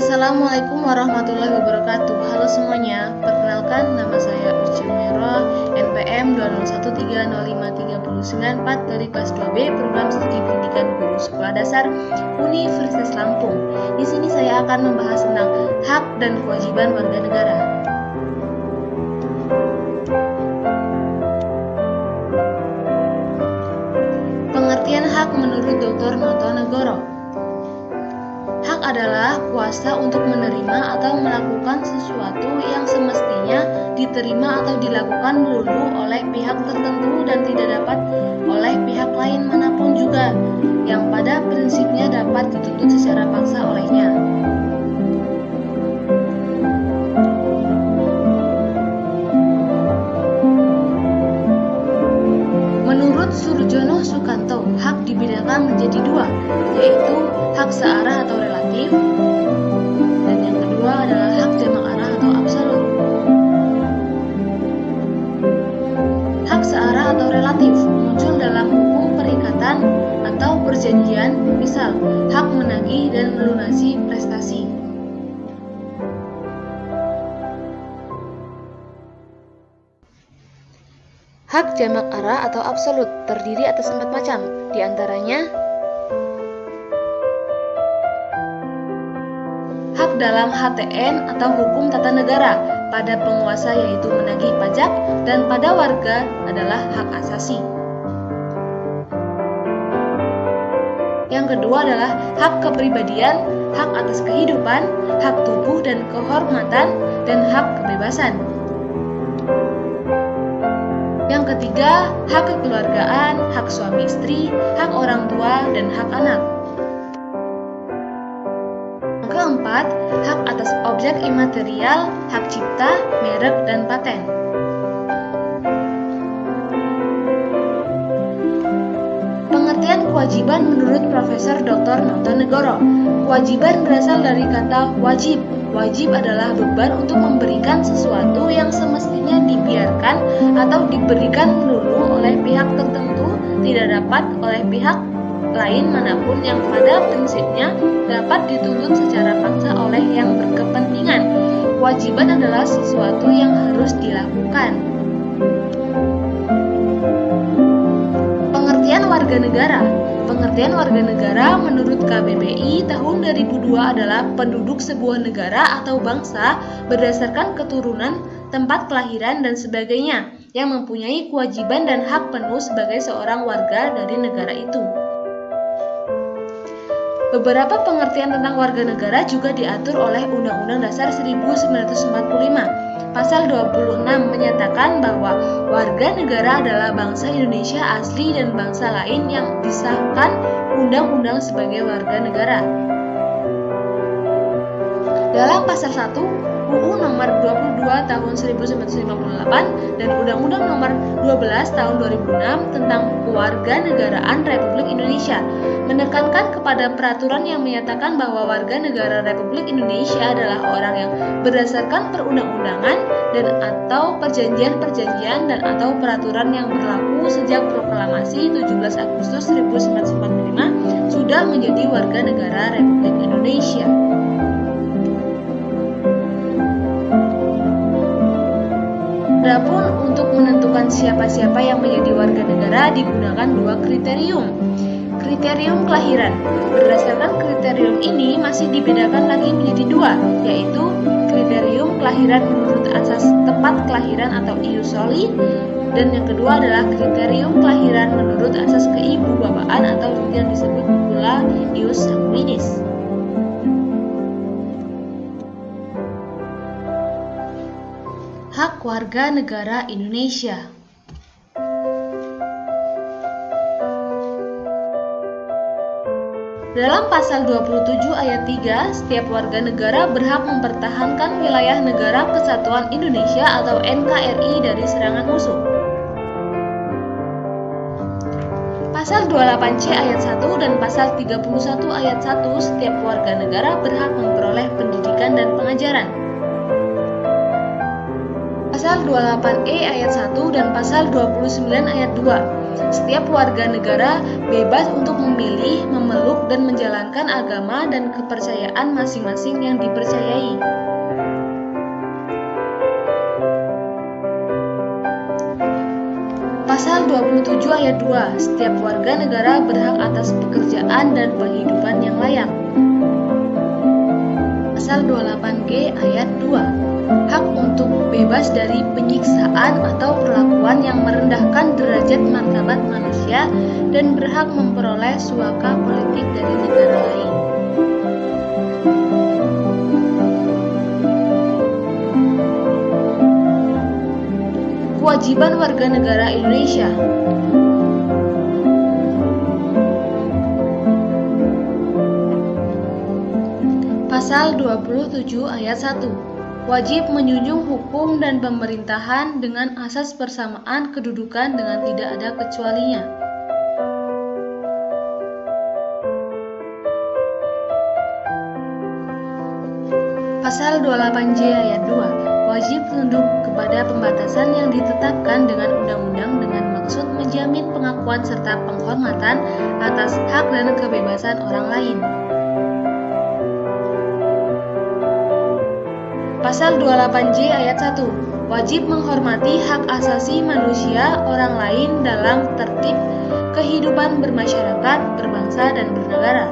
Assalamualaikum warahmatullahi wabarakatuh. Halo semuanya, perkenalkan nama saya Uci Umairah, NPM 201305394 dari kelas 2B Program Studi Pendidikan Guru Sekolah Dasar Universitas Lampung. Di sini saya akan membahas tentang hak dan kewajiban warga negara. Pengertian hak menurut Dr. Notonegoro. Hak adalah kuasa untuk menerima atau melakukan sesuatu yang semestinya diterima atau dilakukan melulu oleh pihak tertentu dan tidak dapat oleh pihak lain manapun juga, yang pada prinsipnya dapat dituntut secara paksa olehnya. Menurut Surjono Sukanto, hak dibedakan menjadi dua, yaitu hak searah atau relatif, dan yang kedua adalah hak jamak arah atau absolut. Hak searah atau relatif muncul dalam hukum perikatan atau perjanjian, misal hak menagih dan melunasi prestasi. Hak jamak arah atau absolut terdiri atas 4 macam, diantaranya hak dalam HTN atau hukum tata negara pada penguasa yaitu menagih pajak, dan pada warga adalah hak asasi. Yang kedua adalah hak kepribadian, hak atas kehidupan, hak tubuh dan kehormatan, dan hak kebebasan. Yang ketiga, hak kekeluargaan, hak suami istri, hak orang tua, dan hak anak. Yang keempat, hak atas objek imaterial, hak cipta, merek, dan paten. Pengertian kewajiban menurut Profesor Dr. Notonegoro. Kewajiban berasal dari kata wajib. Wajib adalah beban untuk memberikan sesuatu yang semestinya dibiarkan atau diberikan melulu oleh pihak tertentu, tidak dapat oleh pihak lain manapun, yang pada prinsipnya dapat dituntut secara paksa oleh yang berkepentingan. Kewajiban adalah sesuatu yang harus dilakukan. Pengertian warga negara. Pengertian warga negara menurut KBBI tahun 2002 adalah penduduk sebuah negara atau bangsa berdasarkan keturunan, tempat kelahiran, dan sebagainya, yang mempunyai kewajiban dan hak penuh sebagai seorang warga dari negara itu. Beberapa pengertian tentang warga negara juga diatur oleh Undang-Undang Dasar 1945. Pasal 26 menyatakan bahwa warga negara adalah bangsa Indonesia asli dan bangsa lain yang disahkan undang-undang sebagai warga negara. Dalam pasal 1 UU nomor 22 tahun 1958 dan Undang-Undang nomor 12 tahun 2006 tentang Kewarganegaraan Republik Indonesia menekankan kepada peraturan yang menyatakan bahwa warga negara Republik Indonesia adalah orang yang berdasarkan perundang-undangan dan atau perjanjian-perjanjian dan atau peraturan yang berlaku sejak proklamasi 17 Agustus 1945 sudah menjadi warga negara Republik Indonesia. Adapun untuk menentukan siapa-siapa yang menjadi warga negara digunakan 2 kriterium. Kriterium kelahiran. Berdasarkan kriterium ini masih dibedakan lagi menjadi 2, yaitu kriterium kelahiran menurut asas tempat kelahiran atau ius soli, dan yang kedua adalah kriterium kelahiran menurut asas keibubapaan atau yang disebut pula ius sanguinis. Hak warga negara Indonesia. Dalam pasal 27 ayat 3, setiap warga negara berhak mempertahankan wilayah negara kesatuan Indonesia atau NKRI dari serangan musuh. Pasal 28C ayat 1 dan pasal 31 ayat 1, setiap warga negara berhak memperoleh pendidikan dan pengajaran. Pasal 28E ayat 1 dan pasal 29 ayat 2. Setiap warga negara bebas untuk memilih, memeluk, dan menjalankan agama dan kepercayaan masing-masing yang dipercayai. Pasal 27 ayat 2, setiap warga negara berhak atas pekerjaan dan penghidupan yang layak. Pasal 28G ayat 2, hak untuk bebas dari penyiksaan atau perlakuan yang merendahkan derajat martabat manusia dan berhak memperoleh suaka politik dari negara lain. Kewajiban warga negara Indonesia. Pasal 27 ayat 1, wajib menjunjung hukum dan pemerintahan dengan asas persamaan kedudukan dengan tidak ada kecualinya. Pasal 28J ayat 2, wajib tunduk kepada pembatasan yang ditetapkan dengan undang-undang dengan maksud menjamin pengakuan serta penghormatan atas hak dan kebebasan orang lain. Pasal 28J ayat 1, wajib menghormati hak asasi manusia orang lain dalam tertib kehidupan bermasyarakat, berbangsa, dan bernegara.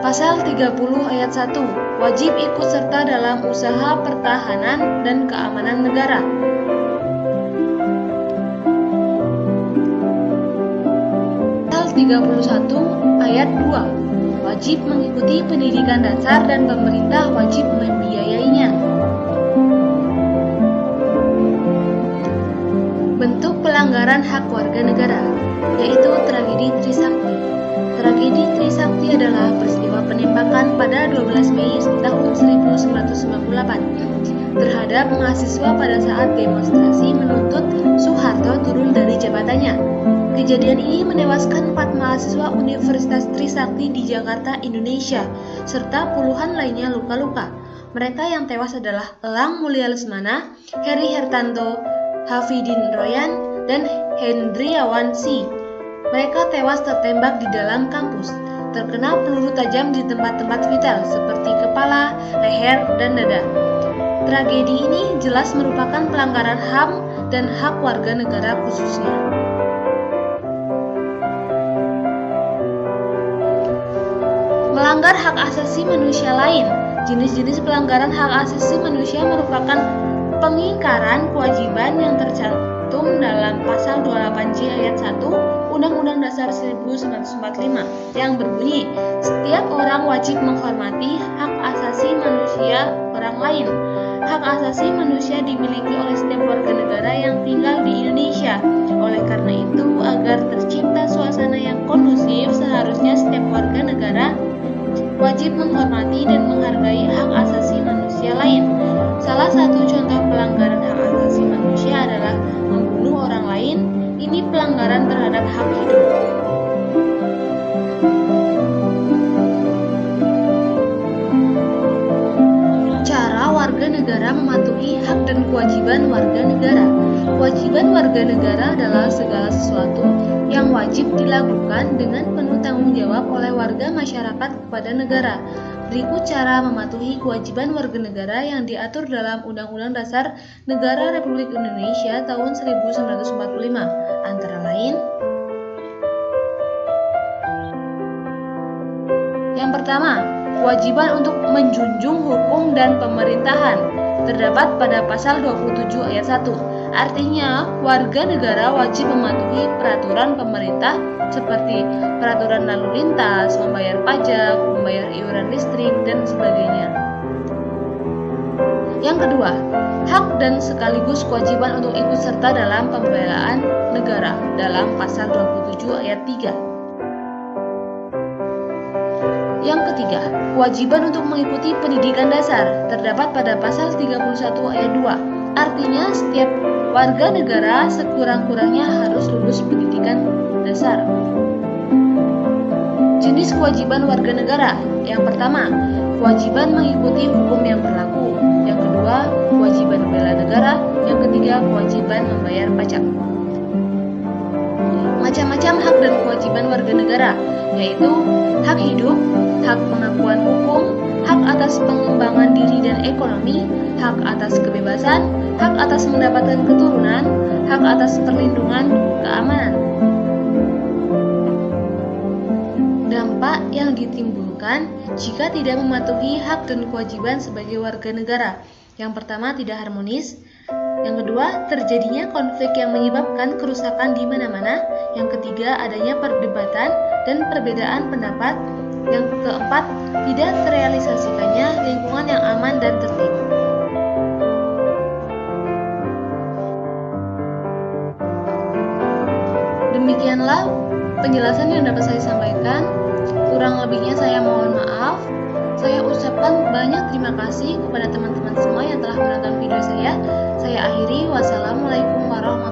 Pasal 30 ayat 1, wajib ikut serta dalam usaha pertahanan dan keamanan negara. Pasal 31 ayat 2, wajib mengikuti pendidikan dasar dan pemerintah wajib membiayainya. Bentuk pelanggaran hak warga negara, yaitu tragedi Trisakti. Tragedi Trisakti adalah peristiwa penembakan pada 12 Mei tahun 1998 terhadap mahasiswa pada saat demonstrasi menuntut Soeharto turun dari jabatannya. Kejadian ini menewaskan 4 mahasiswa Universitas Trisakti di Jakarta, Indonesia, serta puluhan lainnya luka-luka. Mereka yang tewas adalah Elang Mulia Lesmana, Heri Hertanto, Hafidin Royan, dan Hendriawan C. Mereka tewas tertembak di dalam kampus, terkena peluru tajam di tempat-tempat vital seperti kepala, leher, dan dada. Tragedi ini jelas merupakan pelanggaran HAM dan hak warga negara khususnya. Melanggar hak asasi manusia lain. Jenis-jenis pelanggaran hak asasi manusia merupakan pengingkaran kewajiban yang tercantum dalam Pasal 28J ayat 1 Undang-Undang Dasar 1945 yang berbunyi, setiap orang wajib menghormati hak asasi manusia orang lain. Hak asasi manusia dimiliki oleh setiap warga negara yang tinggal di Indonesia. Oleh karena itu, agar tercipta suasana yang kondusif, seharusnya setiap warga negara wajib menghormati dan menghargai hak asasi manusia lain. Salah satu contoh pelanggaran hak asasi manusia adalah membunuh orang lain. Ini pelanggaran terhadap hak hidup. Cara warga negara mematuhi hak dan kewajiban warga negara. Kewajiban warga negara adalah segala sesuatu yang wajib dilakukan dengan penuh tanggung jawab oleh warga masyarakat kepada negara. Berikut cara mematuhi kewajiban warga negara yang diatur dalam Undang-Undang Dasar Negara Republik Indonesia tahun 1945, antara lain: yang pertama, kewajiban untuk menjunjung hukum dan pemerintahan terdapat pada Pasal 27 ayat 1. Artinya, warga negara wajib mematuhi peraturan pemerintah seperti peraturan lalu lintas, membayar pajak, membayar iuran listrik, dan sebagainya. Yang kedua, hak dan sekaligus kewajiban untuk ikut serta dalam pembelaan negara dalam Pasal 27 ayat 3. Yang ketiga, kewajiban untuk mengikuti pendidikan dasar terdapat pada Pasal 31 ayat 2. Artinya, setiap warga negara sekurang-kurangnya harus lulus pendidikan dasar. Jenis kewajiban warga negara. Yang pertama, kewajiban mengikuti hukum yang berlaku. Yang kedua, kewajiban bela negara. Yang ketiga, kewajiban membayar pajak. Macam-macam hak dan kewajiban warga negara, yaitu hak hidup, hak pengakuan hukum, hak atas pengembangan diri dan ekonomi, hak atas kebebasan, hak atas mendapatkan keturunan, hak atas perlindungan keamanan. Dampak yang ditimbulkan jika tidak mematuhi hak dan kewajiban sebagai warga negara. Yang pertama, tidak harmonis. Yang kedua, terjadinya konflik yang menyebabkan kerusakan di mana-mana. Yang ketiga, adanya perdebatan dan perbedaan pendapat. Yang keempat, tidak terrealisasikannya lingkungan yang aman dan tertib. Demikianlah penjelasan yang dapat saya sampaikan. Kurang lebihnya saya mohon maaf. Saya ucapkan banyak terima kasih kepada teman-teman semua yang telah menonton video saya. Saya akhiri, wassalamualaikum warahmatullahi wabarakatuh.